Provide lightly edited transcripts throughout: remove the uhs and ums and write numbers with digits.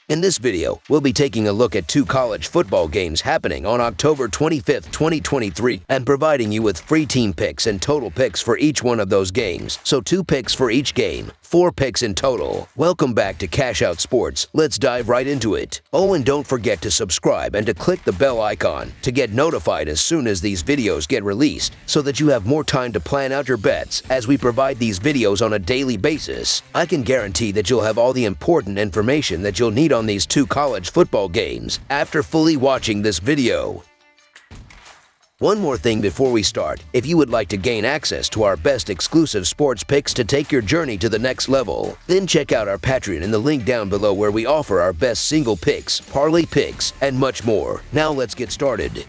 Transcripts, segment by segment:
In this video, we'll be taking a look at 2 college football games happening on October 25th, 2023, and providing you with free team picks and total picks for each one of those games. So 2 picks for each game, 4 picks in total. Welcome back to Cash Out Sports. Let's dive right into it. Oh, and don't forget to subscribe and to click the bell icon to get notified as soon as these videos get released, so that you have more time to plan out your bets as we provide these videos on a daily basis. I can guarantee that you'll have all the important information that you'll need on these 2 college football games after fully watching this video. One more thing before we start. If you would like to gain access to our best exclusive sports picks to take your journey to the next level, then check out our Patreon in the link down below, where we offer our best single picks, parlay picks, and much more. Now let's get started.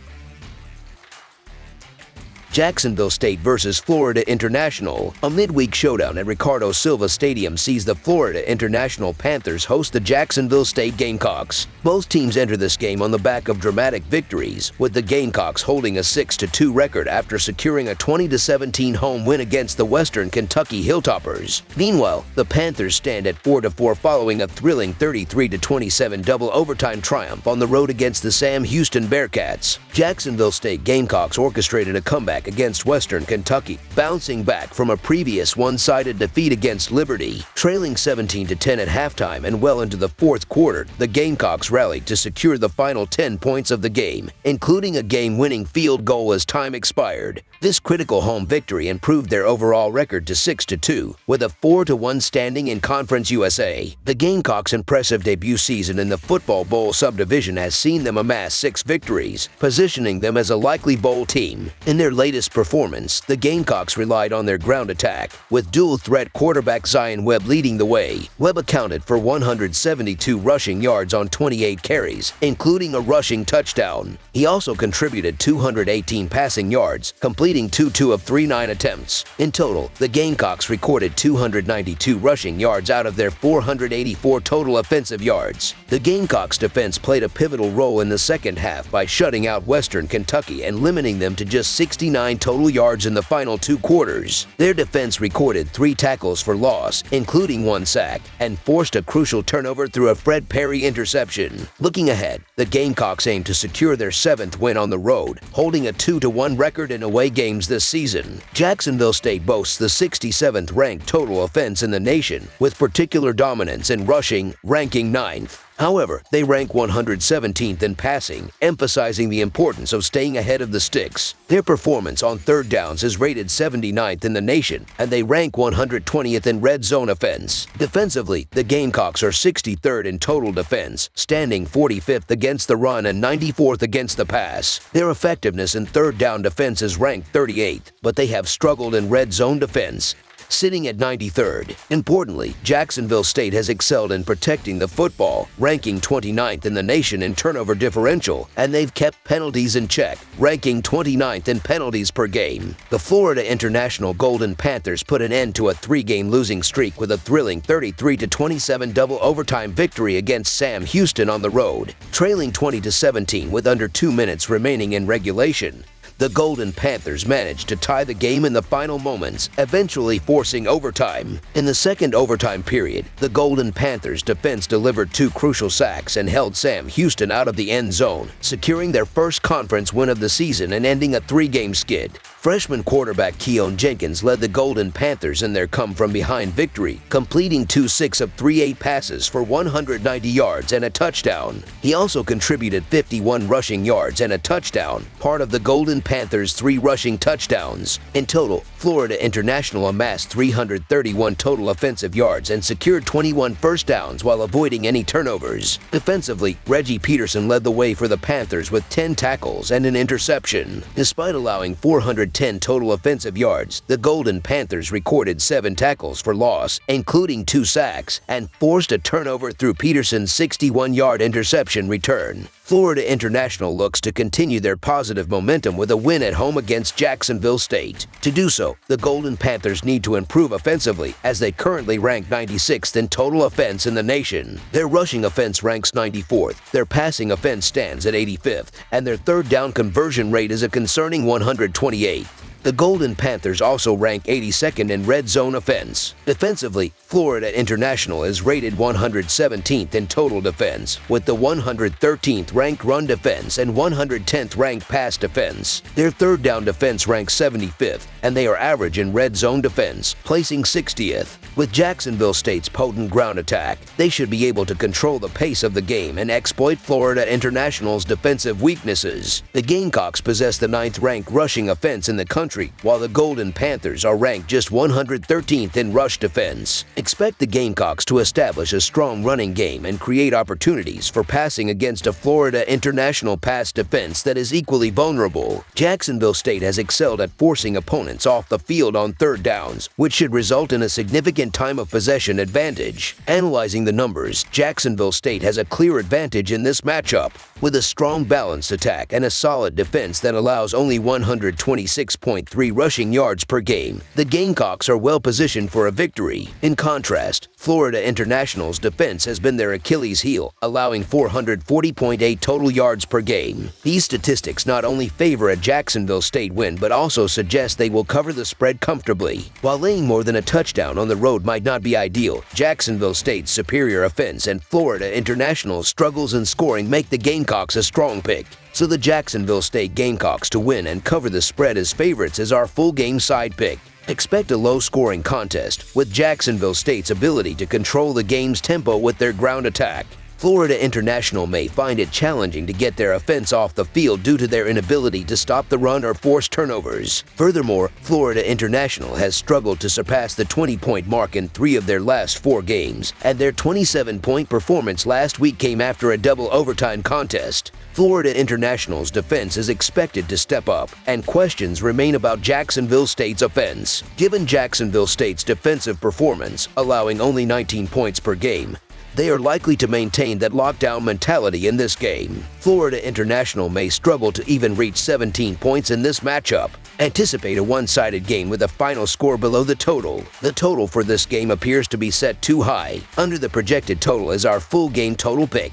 Jacksonville State versus Florida International. A midweek showdown at Ricardo Silva Stadium sees the Florida International Panthers host the Jacksonville State Gamecocks. Both teams enter this game on the back of dramatic victories, with the Gamecocks holding a 6-2 record after securing a 20-17 home win against the Western Kentucky Hilltoppers. Meanwhile, the Panthers stand at 4-4 following a thrilling 33-27 double overtime triumph on the road against the Sam Houston Bearcats. Jacksonville State Gamecocks orchestrated a comeback against Western Kentucky, bouncing back from a previous one-sided defeat against Liberty. Trailing 17-10 at halftime and well into the fourth quarter, the Gamecocks rallied to secure the final 10 points of the game, including a game-winning field goal as time expired. This critical home victory improved their overall record to 6-2, with a 4-1 standing in Conference USA. The Gamecocks' impressive debut season in the Football Bowl subdivision has seen them amass 6 victories, positioning them as a likely bowl team. In their latest performance, the Gamecocks relied on their ground attack, with dual-threat quarterback Zion Webb leading the way. Webb accounted for 172 rushing yards on 28 carries, including a rushing touchdown. He also contributed 218 passing yards, completing 2 of 39 attempts. In total, the Gamecocks recorded 292 rushing yards out of their 484 total offensive yards. The Gamecocks' defense played a pivotal role in the second half by shutting out Western Kentucky and limiting them to just 69 total yards in the final 2 quarters. Their defense recorded 3 tackles for loss, including 1 sack, and forced a crucial turnover through a Fred Perry interception. Looking ahead, the Gamecocks aim to secure their 7th win on the road, holding a 2-1 record in away games this season. Jacksonville State boasts the 67th ranked total offense in the nation, with particular dominance in rushing, ranking 9th. However, they rank 117th in passing, emphasizing the importance of staying ahead of the sticks. Their performance on third downs is rated 79th in the nation, and they rank 120th in red zone offense. Defensively, the Gamecocks are 63rd in total defense, standing 45th against the run and 94th against the pass. Their effectiveness in third down defense is ranked 38th, but they have struggled in red zone defense, sitting at 93rd. Importantly, Jacksonville State has excelled in protecting the football, ranking 29th in the nation in turnover differential, and they've kept penalties in check, ranking 29th in penalties per game. The Florida International Golden Panthers put an end to a 3-game losing streak with a thrilling 33-27 double overtime victory against Sam Houston on the road. Trailing 20-17 with under 2 minutes remaining in regulation, the Golden Panthers managed to tie the game in the final moments, eventually forcing overtime. In the second overtime period, the Golden Panthers' defense delivered 2 crucial sacks and held Sam Houston out of the end zone, securing their first conference win of the season and ending a 3-game skid. Freshman quarterback Keon Jenkins led the Golden Panthers in their come-from-behind victory, completing 2 6-of-38 passes for 190 yards and a touchdown. He also contributed 51 rushing yards and a touchdown, part of the Golden Panthers' 3 rushing touchdowns. In total, Florida International amassed 331 total offensive yards and secured 21 first downs while avoiding any turnovers. Defensively, Reggie Peterson led the way for the Panthers with 10 tackles and an interception. Despite allowing 410 total offensive yards, the Golden Panthers recorded 7 tackles for loss, including 2 sacks, and forced a turnover through Peterson's 61-yard interception return. Florida International looks to continue their positive momentum with a win at home against Jacksonville State. To do so, the Golden Panthers need to improve offensively, as they currently rank 96th in total offense in the nation. Their rushing offense ranks 94th, their passing offense stands at 85th, and their third down conversion rate is a concerning 128th. The Golden Panthers also rank 82nd in red zone offense. Defensively, Florida International is rated 117th in total defense, with the 113th ranked run defense and 110th ranked pass defense. Their third down defense ranks 75th, and they are average in red zone defense, placing 60th. With Jacksonville State's potent ground attack, they should be able to control the pace of the game and exploit Florida International's defensive weaknesses. The Gamecocks possess the 9th-ranked rushing offense in the country, while the Golden Panthers are ranked just 113th in rush defense. Expect the Gamecocks to establish a strong running game and create opportunities for passing against a Florida International pass defense that is equally vulnerable. Jacksonville State has excelled at forcing opponents off the field on third downs, which should result in a significant time of possession advantage. Analyzing the numbers, Jacksonville State has a clear advantage in this matchup. With a strong balanced attack and a solid defense that allows only 126.3 rushing yards per game, the Gamecocks are well positioned for a victory. In contrast, Florida International's defense has been their Achilles heel, allowing 440.8 total yards per game. These statistics not only favor a Jacksonville State win but also suggest they will cover the spread comfortably. While laying more than a touchdown on the road might not be ideal, Jacksonville State's superior offense and Florida International's struggles in scoring make the Gamecocks a strong pick. So the Jacksonville State Gamecocks to win and cover the spread as favorites is our full game side pick. Expect a low-scoring contest, with Jacksonville State's ability to control the game's tempo with their ground attack. Florida International may find it challenging to get their offense off the field due to their inability to stop the run or force turnovers. Furthermore, Florida International has struggled to surpass the 20-point mark in 3 of their last 4 games, and their 27-point performance last week came after a double overtime contest. Florida International's defense is expected to step up, and questions remain about Jacksonville State's offense. Given Jacksonville State's defensive performance, allowing only 19 points per game, they are likely to maintain that lockdown mentality in this game. Florida International may struggle to even reach 17 points in this matchup. Anticipate a one-sided game with a final score below the total. The total for this game appears to be set too high. Under the projected total is our full game total pick.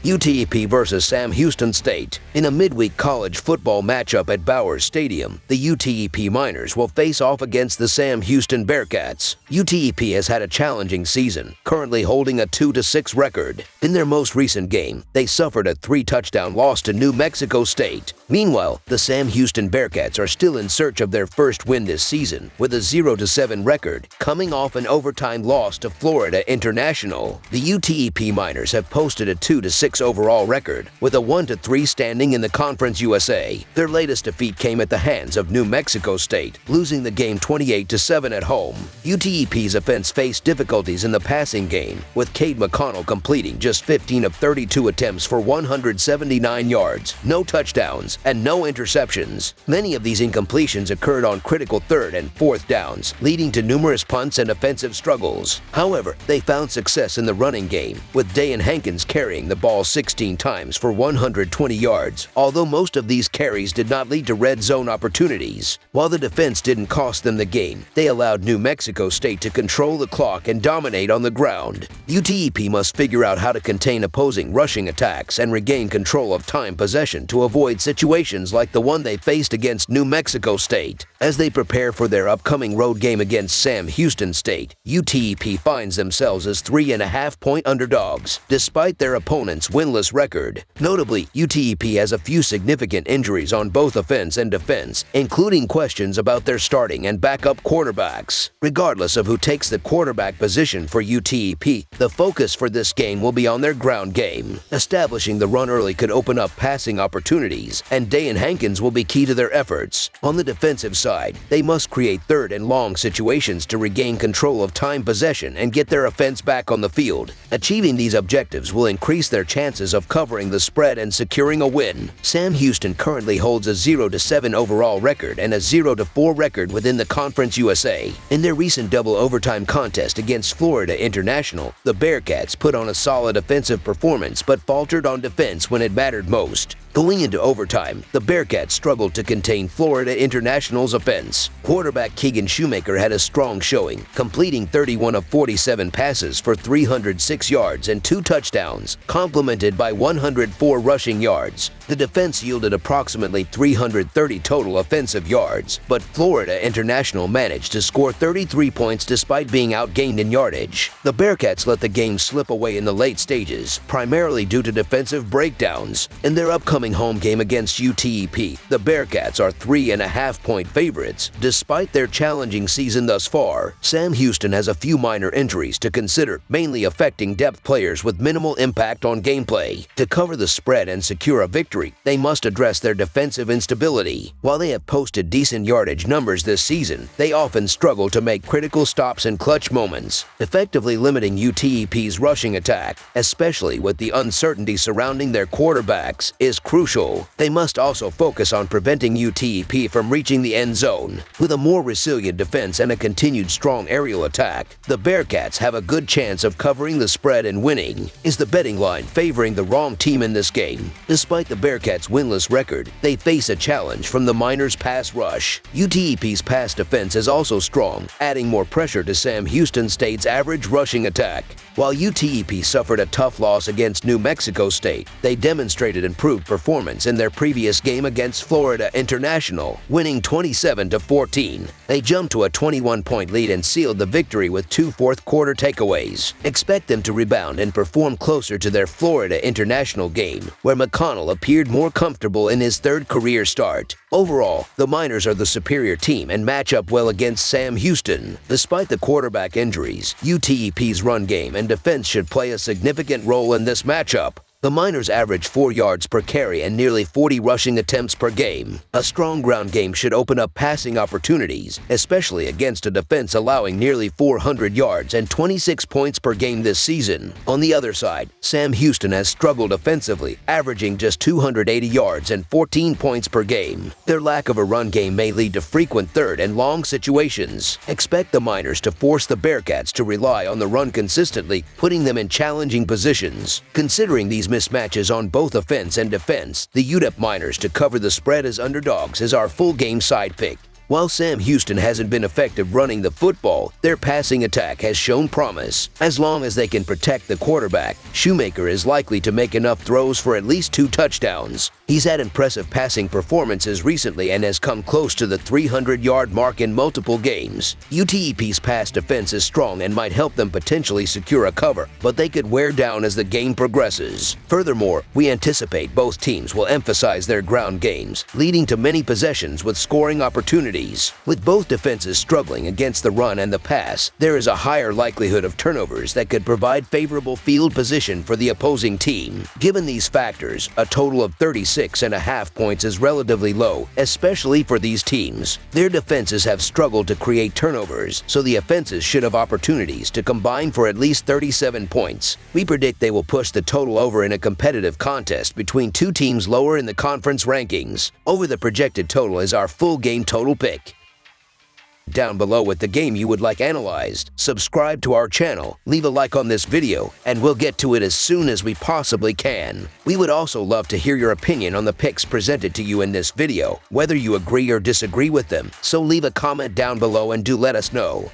UTEP versus Sam Houston State. In a midweek college football matchup at Bowers Stadium, the UTEP Miners will face off against the Sam Houston Bearcats. UTEP has had a challenging season, currently holding a 2-6 record. In their most recent game, they suffered a 3-touchdown loss to New Mexico State. Meanwhile, the Sam Houston Bearcats are still in search of their first win this season, with a 0-7 record, coming off an overtime loss to Florida International. The UTEP Miners have posted a 2-6 overall record, with a 1-3 standing in the Conference USA. Their latest defeat came at the hands of New Mexico State, losing the game 28-7 at home. UTEP's offense faced difficulties in the passing game, with Cade McConnell completing just 15 of 32 attempts for 179 yards, no touchdowns, and no interceptions. Many of these incompletions occurred on critical 3rd and 4th downs, leading to numerous punts and offensive struggles. However, they found success in the running game, with Dayan Hankins carrying the ball 16 times for 120 yards, although most of these carries did not lead to red zone opportunities. While the defense didn't cost them the game, they allowed New Mexico State to control the clock and dominate on the ground. UTEP must figure out how to contain opposing rushing attacks and regain control of time possession to avoid situations like the one they faced against New Mexico State. As they prepare for their upcoming road game against Sam Houston State, UTEP finds themselves as 3.5-point underdogs, despite their opponent's winless record. Notably, UTEP has a few significant injuries on both offense and defense, including questions about their starting and backup quarterbacks. Regardless of who takes the quarterback position for UTEP, the focus for this game will be on their ground game. Establishing the run early could open up passing opportunities, and Dayan Hankins will be key to their efforts. On the defensive side, they must create 3rd and long situations to regain control of time possession and get their offense back on the field. Achieving these objectives will increase their chances of covering the spread and securing a win. Sam Houston currently holds a 0-7 overall record and a 0-4 record within the Conference USA. In their recent double overtime contest against Florida International, the Bearcats put on a solid offensive performance but faltered on defense when it mattered most. Going into overtime, the Bearcats struggled to contain Florida International's offense. Quarterback Keegan Shoemaker had a strong showing, completing 31 of 47 passes for 306 yards and 2 touchdowns, complemented by 104 rushing yards. The defense yielded approximately 330 total offensive yards, but Florida International managed to score 33 points despite being outgained in yardage. The Bearcats let the game slip away in the late stages, primarily due to defensive breakdowns. In their upcoming home game against UTEP, the Bearcats are 3.5-point favorites. Despite their challenging season thus far, Sam Houston has a few minor injuries to consider, mainly affecting depth players with minimal impact on gameplay. To cover the spread and secure a victory, they must address their defensive instability. While they have posted decent yardage numbers this season, they often struggle to make critical stops in clutch moments, effectively limiting UTEP's rushing attack, especially with the uncertainty surrounding their quarterbacks, is crucial. They must also focus on preventing UTEP from reaching the end zone. With a more resilient defense and a continued strong aerial attack, the Bearcats have a good chance of covering the spread and winning. Is the betting line favoring the wrong team in this game? Despite the Bearcats' winless record, they face a challenge from the Miners' pass rush. UTEP's pass defense is also strong, adding more pressure to Sam Houston State's average rushing attack. While UTEP suffered a tough loss against New Mexico State, they demonstrated improved performance in their previous game against Florida International, winning 27-14. They jumped to a 21-point lead and sealed the victory with 2 fourth-quarter takeaways. Expect them to rebound and perform closer to their Florida International game, where McConnell appeared more comfortable in his third career start. Overall, the Miners are the superior team and match up well against Sam Houston. Despite the quarterback injuries, UTEP's run game and defense should play a significant role in this matchup. The Miners average 4 yards per carry and nearly 40 rushing attempts per game. A strong ground game should open up passing opportunities, especially against a defense allowing nearly 400 yards and 26 points per game this season. On the other side, Sam Houston has struggled offensively, averaging just 280 yards and 14 points per game. Their lack of a run game may lead to frequent third and long situations. Expect the Miners to force the Bearcats to rely on the run consistently, putting them in challenging positions. Considering these mismatches on both offense and defense, the UTEP Miners to cover the spread as underdogs is our full game side pick. While Sam Houston hasn't been effective running the football, their passing attack has shown promise. As long as they can protect the quarterback, Shoemaker is likely to make enough throws for at least 2 touchdowns. He's had impressive passing performances recently and has come close to the 300-yard mark in multiple games. UTEP's pass defense is strong and might help them potentially secure a cover, but they could wear down as the game progresses. Furthermore, we anticipate both teams will emphasize their ground games, leading to many possessions with scoring opportunities. With both defenses struggling against the run and the pass, there is a higher likelihood of turnovers that could provide favorable field position for the opposing team. Given these factors, a total of 36.5 points is relatively low, especially for these teams. Their defenses have struggled to create turnovers, so the offenses should have opportunities to combine for at least 37 points. We predict they will push the total over in a competitive contest between 2 teams lower in the conference rankings. Over the projected total is our full game total pick. Down below with the game you would like analyzed, subscribe to our channel, leave a like on this video, and we'll get to it as soon as we possibly can. We would also love to hear your opinion on the picks presented to you in this video, whether you agree or disagree with them, so leave a comment down below and do let us know.